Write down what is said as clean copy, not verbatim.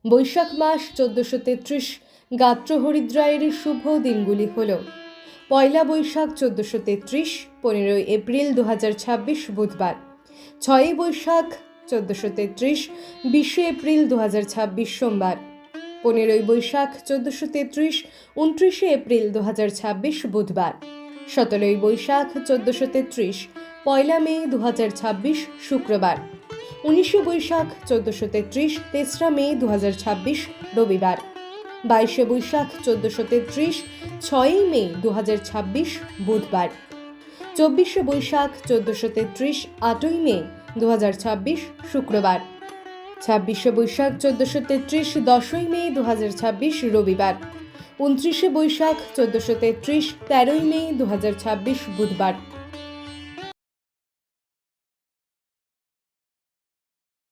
বৈশাখ মাস 1433 গাত্র হরিদ্রায়ের শুভ দিনগুলি হল পয়লা বৈশাখ 1433, 15 এপ্রিল 2026 বুধবার, 6 বৈশাখ 1433, 20 এপ্রিল 2026 সোমবার, 15 বৈশাখ 1433, 29 এপ্রিল 2026 বুধবার, 17 বৈশাখ 1433, পয়লা মে 2026 শুক্রবার, 19 বৈশাখ 1433, 3রা মে 2026 রবিবার, 22 বৈশাখ 1433, 6 মে 2026 বুধবার, 24 বৈশাখ 1433, 8 মে 2026 শুক্রবার, 26 বৈশাখ 1433, 10 মে 2026 রবিবার, 29 বৈশাখ 1433, 13 মে 2026 বুধবার,